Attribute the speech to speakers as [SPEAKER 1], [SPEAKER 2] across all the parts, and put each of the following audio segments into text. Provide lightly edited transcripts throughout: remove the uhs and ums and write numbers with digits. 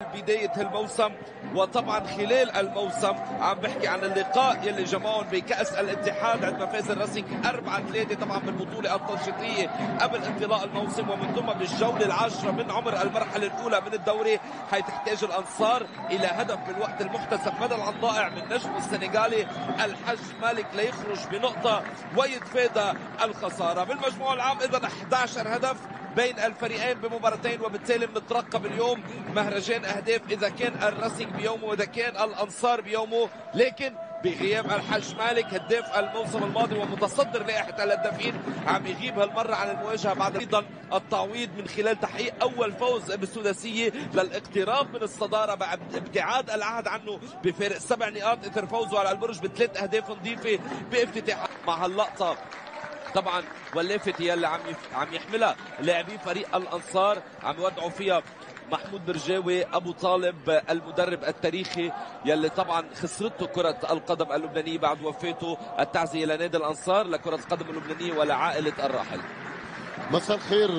[SPEAKER 1] بداية الموسم. وطبعا خلال الموسم عم بحكي عن اللقاء يلي جمعهم بكأس الاتحاد عندما فاز الراسينج 4-3 طبعا بالبطولة التنشيطية قبل انطلاق الموسم، ومن ثم بالجولة العاشرة من عمر المرحلة الأولى من الدوري، حيث تحتاج الأنصار إلى هدف بالوقت المحتسب بدل عن ضائع من نجم السنغالي الحج مالك ليخرج بنقطة ويتفادى الخسارة. بالمجموع العام إذا 11 هدف بين الفريقين بمباراتين، وبالتالي بنترقب اليوم مهرجان اهداف اذا كان الراسينج بيومه واذا كان الانصار بيومه، لكن بغياب الحج مالك هداف الموسم الماضي ومتصدر لائحة الهدافين عم يغيب هالمرة عن المواجهة بعد ايضا التعويض من خلال تحقيق اول فوز بالسداسية للاقتراب من الصدارة بعد ابتعاد العهد عنه بفارق 7 نقاط اثر فوزه على البرج ب3 اهداف نظيفة بافتتاح. مع هاللقطة طبعا واللافت هي اللي عم يحملها لاعبي فريق الانصار، عم يودعوا فيها محمود برجاوي ابو طالب المدرب التاريخي يلي طبعا خسرته كرة القدم اللبنانية بعد وفاته. التعزية لنادي الانصار لكرة القدم اللبنانية ولعائلة الراحل.
[SPEAKER 2] مساء الخير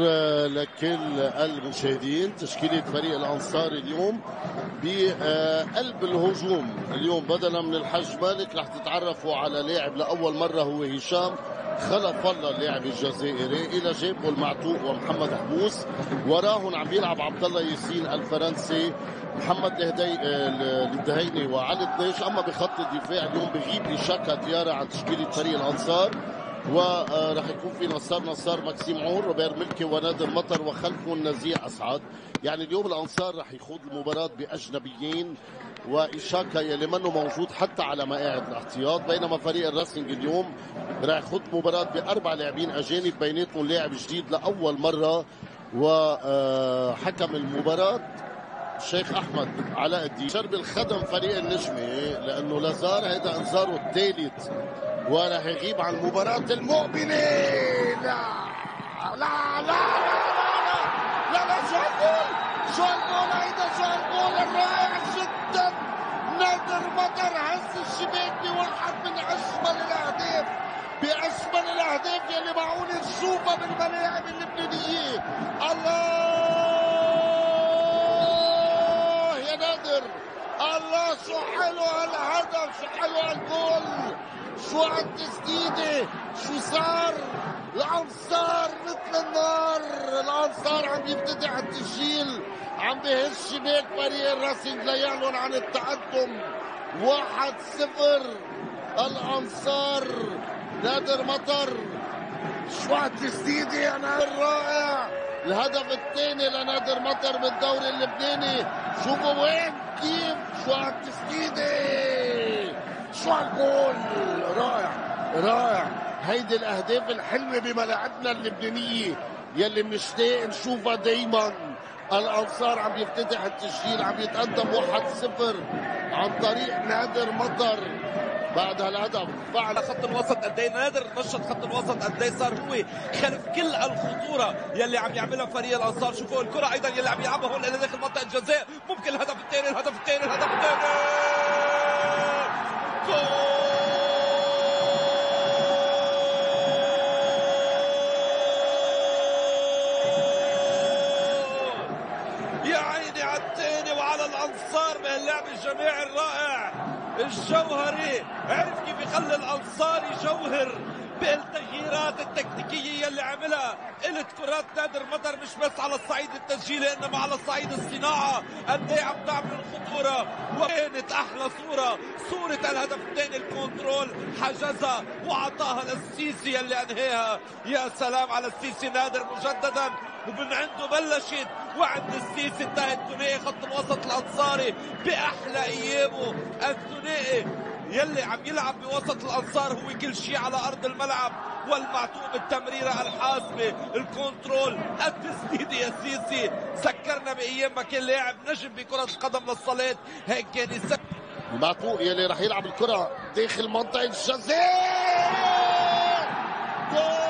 [SPEAKER 2] لكل المشاهدين. تشكيلة فريق الأنصار اليوم بقلب الهجوم. اليوم بدلا من الحج مالك رح تتعرفوا على لاعب لأول مرة هو هشام خلف الله اللاعب الجزائري، إلى جانبه المعتوق ومحمد حبوس، وراهن عم يلعب عبد الله ياسين الفرنسي، محمد الدهيني وعلي الطيش. أما بخط الدفاع اليوم بغيب إشاكا ديارة عن تشكيلة فريق الأنصار، وراح يكون في نصار مكسيم عون، روبير ملكي ونادر مطر، وخلفهم نزيع اسعد. يعني اليوم الانصار راح يخوض المباراه باجنبيين وإشاكا يلي منه موجود حتى على مقاعد الاحتياط، بينما فريق الراسنج اليوم راح يخوض مباراه باربع لاعبين اجانب بيناتهم لاعب جديد لاول مره. وحكم المباراه الشيخ احمد علاء الدين. شرب الخدم فريق النجمه لانه لازار هذا انذاره الثالث وراح يغيب عن المباراة المؤمنة. لا لا لا لا لا لا شو هالجول، شو هالجول هيدا، شو هالجول الرائع جدا. نادر مطر هز الشباك بواحد من أجمل الأهداف، بأجمل الأهداف يلي معقول نشوفها بالملاعب اللبنانية. الله يا نادر، الله شو حلو هالهدف، شو حلو هالجول، شو عالتسديدة، شو صار. الأنصار مثل النار، الأنصار عم يفتتح التسجيل، عم بهز شباك فريق الراسينج ليعلن عن التقدم 1-0. الأنصار نادر مطر، شو عالتسديدة يا نادر، رائع. الهدف الثاني لنادر مطر بالدوري اللبناني، شوفوا وين كيف، شو عالتسديدة، شو هالجول، رائع رائع. هيدي الاهداف الحلوه بملاعبنا اللبنانيه يلي بنشتاق نشوفها دايما. الانصار عم يفتتح التسجيل، عم يتقدم 1-0 عن طريق نادر مطر بعد هالهدف.
[SPEAKER 1] فعل خط الوسط قد ايه نادر نشط خط الوسط قد ايه صار هو خلف كل الخطوره يلي عم يعملها فريق الانصار. شوفوا الكره ايضا يلي عم يلعبها هون الى داخل منطقه الجزاء، ممكن الهدف الثاني يا عيني على الثاني وعلى الانصار بهاللعب الجماعي الرائع الجوهري. عرف كيف يخلي الانصار يجوهر بالتغييرات التكتيكيه يلي عملها. قلت كرات نادر مطر مش بس على الصعيد التسجيلي انما على الصعيد الصناعه قد ايه عم تعمل الخطوره. وكانت احلى صوره الهدف الثاني، الكنترول حجزها واعطاها للسيسي يلي انهاها. يا سلام على السيسي نادر مجددا، ومن عنده بلشت وعند السيسي انتهى الثنائي خط الوسط الانصاري باحلى ايامه. الثنائي يلي عم يلعب بوسط الانصار هو كل شيء على ارض الملعب، والمعتوق بالتمريره الحاسمه، الكنترول، التسديده يا سيسي. سكرنا بايام ما كان لاعب نجم بكره القدم للصلاه هيك كان يسكر.
[SPEAKER 2] المعتوق يلي رح يلعب الكره داخل منطقه الجزاء، جول.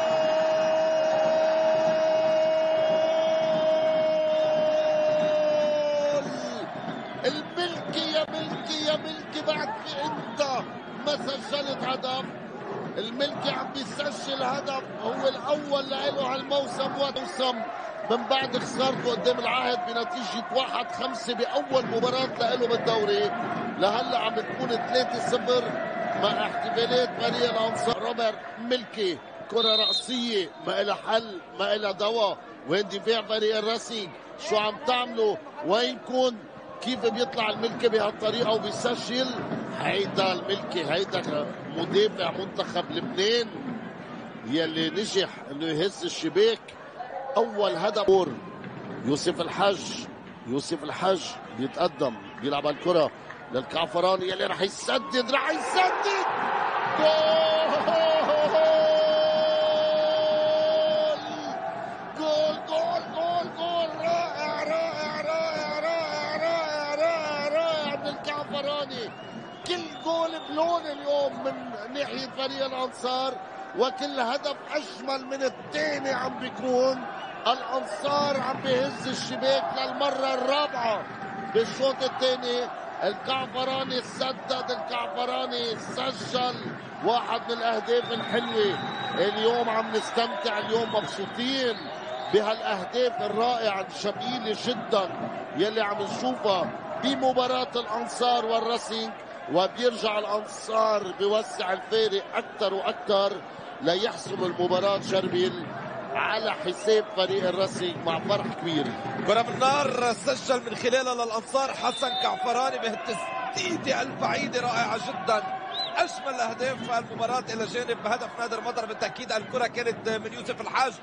[SPEAKER 2] الملكي يا ملكي يا ملكي، بعد في انت ما سجلت هدف الملكي عم بيسجل هدف هو الاول له هالموسم، وموسم من بعد خسارته قدام العهد بنتيجة 1-5 بأول مباراة له بالدوري. لهلا عم تكون 3-0 مع احتفالات فريق الأنصار. روبرت ملكي كرة رأسية ما إلها حل ما إلها دواء. وين دفاع فريق الراسينج؟ شو عم تعملوا؟ وينكم؟ كيف بيطلع الملكي بهالطريقة وبيسجل؟ هيدا الملكي، هيدا مدافع منتخب لبنان يلي نجح انه يهز الشباك. اول هدف يوسف الحج، يوسف الحج بيتقدم بيلعب الكرة للكعفراني يلي رح يسدد، رح يسدد جول جول جول جول جول. رائع رائع رائع رائع رائع رائع رائع من الكعفراني. كل جول بلون اليوم من ناحية فريق الأنصار، وكل هدف أجمل من الثاني عم بيكون. الأنصار عم بيهز الشباك للمرة الرابعة بالشوط الثاني. الكعفراني سدد، الكعفراني سجل واحد من الأهداف الحلوة. اليوم عم نستمتع، اليوم مبسوطين بهالأهداف الرائعة الجميلة جدا يلي عم نشوفها بمباراة الأنصار والراسينج. وبيرجع الأنصار بيوسع الفارق أكثر وأكثر ليحسم المباراة شربيل على حساب فريق الراسينج مع فرح كبير.
[SPEAKER 1] كرة بالنار سجل من خلالها للأنصار حسن كعفراني بهالتسديدة البعيدة رائعة جدا. أجمل أهداف المباراة إلى جانب هدف نادر مطر. بالتأكيد الكرة كانت من يوسف الحاج،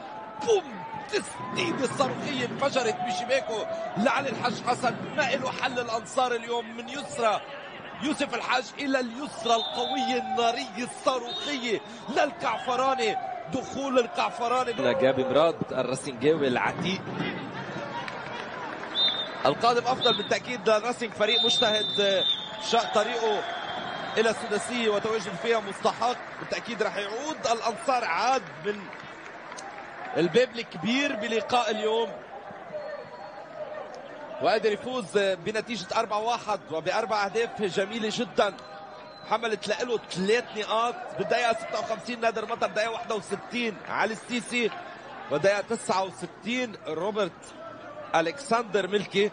[SPEAKER 1] بوم، تسديدة صاروخية انفجرت بشباكه لعلي الحاج حسن. ما له حل الأنصار اليوم من يسرى يوسف الحاج إلى اليسرى القوية النارية الصاروخية للكعفراني. دخول الكعفراني
[SPEAKER 3] جابي مراد الراسنجاوي العتيق.
[SPEAKER 1] القادم أفضل بالتأكيد للراسنج، فريق مجتهد شاء طريقه إلى السداسية وتواجد فيها مستحق. بالتأكيد رح يعود الأنصار، عاد من الباب الكبير بلقاء اليوم وقدر يفوز بنتيجة 4-1 وبأربع أهداف جميلة جدا. حملت له 3 نقاط بالدقيقة 56 نادر مطر، دقيقة 61 علي السيسي، ودقيقة 69 روبرت ألكسندر ملكي.